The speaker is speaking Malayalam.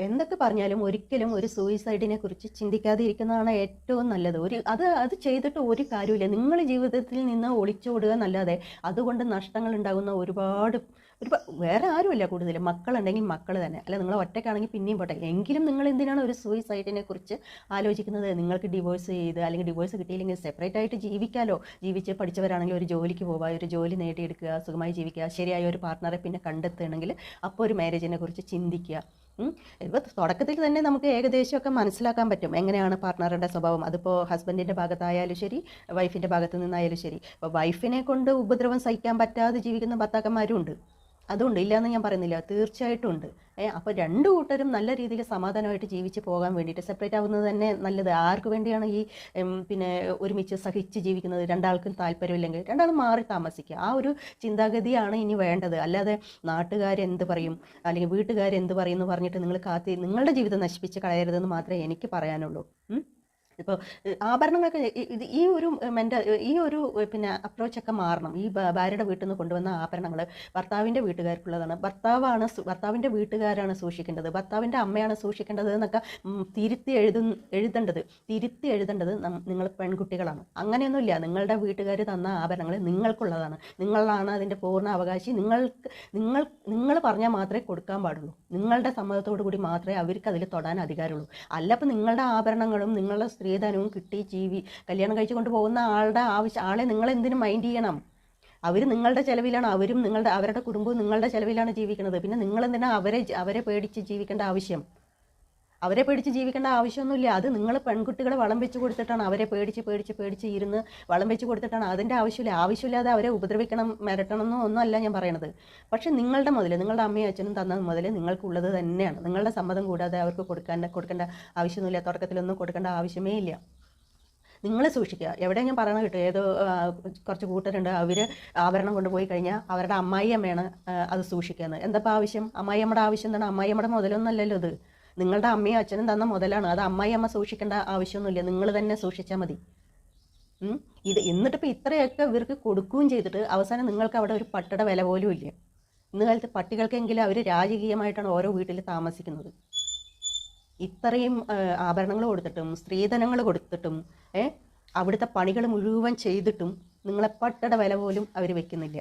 എന്തൊക്കെ പറഞ്ഞാലും ഒരിക്കലും ഒരു സൂയിസൈഡിനെ കുറിച്ച് ചിന്തിക്കാതെ ഇരിക്കുന്നതാണ് ഏറ്റവും നല്ലത്. അത് ചെയ്തിട്ട് ഒരു കാര്യമില്ല. നിങ്ങൾ ജീവിതത്തിൽ നിന്ന് ഒളിച്ചോടുക എന്നല്ലാതെ അതുകൊണ്ട് നഷ്ടങ്ങൾ ഉണ്ടാകുന്ന ഒരുപാട് വേറെ ആരുമില്ല കൂടുതലും. മക്കളുണ്ടെങ്കിൽ മക്കൾ തന്നെ. അല്ല നിങ്ങൾ ഒറ്റയ്ക്കാണെങ്കിൽ പിന്നെയും പോട്ടെ. എങ്കിലും നിങ്ങൾ എന്തിനാണ് ഒരു സൂയിസൈഡിനെ കുറിച്ച് ആലോചിക്കുന്നത്? നിങ്ങൾക്ക് ഡിവോഴ്സ് ചെയ്ത് അല്ലെങ്കിൽ ഡിവോഴ്സ് കിട്ടിയില്ലെങ്കിൽ സെപ്പറേറ്റ് ആയിട്ട് ജീവിക്കാമല്ലോ. ജീവിച്ച് പഠിച്ചവരാണെങ്കിൽ ഒരു ജോലിക്ക് പോവുക, ഒരു ജോലി നേടിയെടുക്കുക, സുഖമായി ജീവിക്കുക, ശരിയായ ഒരു പാർട്ട്ണറെ പിന്നെ കണ്ടെത്തുകയാണെങ്കിൽ അപ്പോൾ ഒരു മാരേജിനെ കുറിച്ച് ചിന്തിക്കുക. ഇപ്പോൾ തുടക്കത്തിൽ തന്നെ നമുക്ക് ഏകദേശമൊക്കെ മനസ്സിലാക്കാൻ പറ്റും എങ്ങനെയാണ് പാർട്ട്ണറുടെ സ്വഭാവം. അതിപ്പോൾ ഹസ്ബൻഡിൻ്റെ ഭാഗത്തായാലും ശരി, വൈഫിൻ്റെ ഭാഗത്ത് നിന്നായാലും ശരി. ഇപ്പോൾ വൈഫിനെ കൊണ്ട് ഉപദ്രവം സഹിക്കാൻ പറ്റാതെ ജീവിക്കുന്ന ഭർത്താക്കന്മാരും ഉണ്ട്. അതുണ്ട്, ഇല്ലയെന്ന് ഞാൻ പറയുന്നില്ല, തീർച്ചയായിട്ടും ഉണ്ട്. അപ്പോൾ രണ്ടു കൂട്ടരും നല്ല രീതിയിൽ സമാധാനമായിട്ട് ജീവിച്ച് പോകാൻ വേണ്ടിയിട്ട് സെപ്പറേറ്റ് ആവുന്നത് തന്നെ നല്ലത്. ആർക്ക് വേണ്ടിയാണ് ഈ പിന്നെ ഒരുമിച്ച് സഹിച്ച് ജീവിക്കുന്നത്? രണ്ടാൾക്കും താല്പര്യമില്ലെങ്കിൽ രണ്ടാളും മാറി താമസിക്കുക. ആ ഒരു ചിന്താഗതിയാണ് ഇനി വേണ്ടത്. അല്ലാതെ നാട്ടുകാരെന്ത് പറയും അല്ലെങ്കിൽ വീട്ടുകാരെന്ത് പറയും എന്ന് പറഞ്ഞിട്ട് നിങ്ങൾ നിങ്ങളുടെ ജീവിതം നശിപ്പിച്ച് കളയരുതെന്ന് മാത്രമേ എനിക്ക് പറയാനുള്ളൂ. ഇപ്പോൾ ആഭരണങ്ങളൊക്കെ ഈ ഒരു ഈ ഒരു പിന്നെ അപ്രോച്ചൊക്കെ മാറണം. ഈ ഭാര്യയുടെ വീട്ടിൽ നിന്ന് കൊണ്ടുവന്ന ആഭരണങ്ങൾ ഭർത്താവിൻ്റെ വീട്ടുകാർക്കുള്ളതാണ്. ഭർത്താവിൻ്റെ വീട്ടുകാരാണ് സൂക്ഷിക്കേണ്ടത്, ഭർത്താവിൻ്റെ അമ്മയാണ് സൂക്ഷിക്കേണ്ടത് എന്നൊക്കെ തിരുത്തി എഴുതേണ്ടത് നിങ്ങൾ പെൺകുട്ടികളാണ്. അങ്ങനെയൊന്നുമില്ല. നിങ്ങളുടെ വീട്ടുകാർ തന്ന ആഭരണങ്ങൾ നിങ്ങൾക്കുള്ളതാണ്. നിങ്ങളാണ് അതിൻ്റെ പൂർണ്ണ അവകാശി. നിങ്ങൾ പറഞ്ഞാൽ മാത്രമേ കൊടുക്കാൻ പാടുള്ളൂ. നിങ്ങളുടെ സമ്മതത്തോടു കൂടി മാത്രമേ അവർക്ക് അതിൽ തൊടാൻ അധികാരമുള്ളൂ. അല്ല അപ്പോൾ നിങ്ങളുടെ ആഭരണങ്ങളും നിങ്ങളുടെ സ്ത്രീധനവും കിട്ടി കല്യാണം കഴിച്ചു കൊണ്ട് പോകുന്ന ആളെ നിങ്ങൾ എന്തിനു മൈൻഡ് ചെയ്യണം? അവർ നിങ്ങളുടെ ചിലവിലാണ്, അവരുടെ കുടുംബവും നിങ്ങളുടെ ചിലവിലാണ് ജീവിക്കുന്നത്. പിന്നെ നിങ്ങൾ എന്തിനാ അവരെ പേടിച്ച് ജീവിക്കേണ്ട ആവശ്യം? അവരെ പേടിച്ച് ജീവിക്കേണ്ട ആവശ്യമൊന്നുമില്ല. അത് നിങ്ങൾ പെൺകുട്ടികളെ വളം വെച്ച് കൊടുത്തിട്ടാണ്. അവരെ പേടിച്ച് ഇരുന്ന് വളം വെച്ച് കൊടുത്തിട്ടാണ്. അതിൻ്റെ ആവശ്യമില്ലാതെ അവരെ ഉപദ്രവിക്കണം, മിരട്ടണമെന്നോ ഒന്നുമല്ല ഞാൻ പറയണത്. പക്ഷെ നിങ്ങളുടെ നിങ്ങളുടെ അമ്മയും അച്ഛനും തന്ന മുതൽ നിങ്ങൾക്കുള്ളത് തന്നെയാണ്. നിങ്ങളുടെ സമ്മതം കൂടാതെ അവർക്ക് കൊടുക്കേണ്ട ആവശ്യമൊന്നുമില്ല. തുടക്കത്തിലൊന്നും കൊടുക്കേണ്ട ആവശ്യമേ ഇല്ല. നിങ്ങൾ സൂക്ഷിക്കുക. എവിടെ ഞാൻ പറയണ കിട്ടും, ഏതോ കുറച്ച് കൂട്ടരുണ്ട്, അവർ ആഭരണം കൊണ്ടുപോയി കഴിഞ്ഞാൽ അവരുടെ അമ്മായിയമ്മയാണ് അത് സൂക്ഷിക്കുന്നത്. എന്താ ആവശ്യം? അമ്മായിയമ്മയുടെ ആവശ്യം എന്താണ്? അമ്മായിയമ്മയുടെ മുതലൊന്നുമല്ലല്ലോ ഇത്. നിങ്ങളുടെ അമ്മയും അച്ഛനും തന്ന മുതലാണ്. അത് അമ്മായിയമ്മ സൂക്ഷിക്കേണ്ട ആവശ്യമൊന്നുമില്ല. നിങ്ങൾ തന്നെ സൂക്ഷിച്ചാൽ മതി. എന്നിട്ടിപ്പോൾ ഇത്രയൊക്കെ ഇവർക്ക് കൊടുക്കുകയും ചെയ്തിട്ട് അവസാനം നിങ്ങൾക്ക് അവിടെ ഒരു പട്ടയുടെ വില പോലും ഇല്ല. ഇന്ന് കാലത്ത് പട്ടികൾക്കെങ്കിലും അവർ രാജകീയമായിട്ടാണ് ഓരോ വീട്ടിൽ താമസിക്കുന്നത്. ഇത്രയും ആഭരണങ്ങൾ കൊടുത്തിട്ടും സ്ത്രീധനങ്ങൾ കൊടുത്തിട്ടും അവിടുത്തെ പണികൾ മുഴുവൻ ചെയ്തിട്ടും നിങ്ങളെ പട്ടയുടെ വില പോലും അവർ വെക്കുന്നില്ല.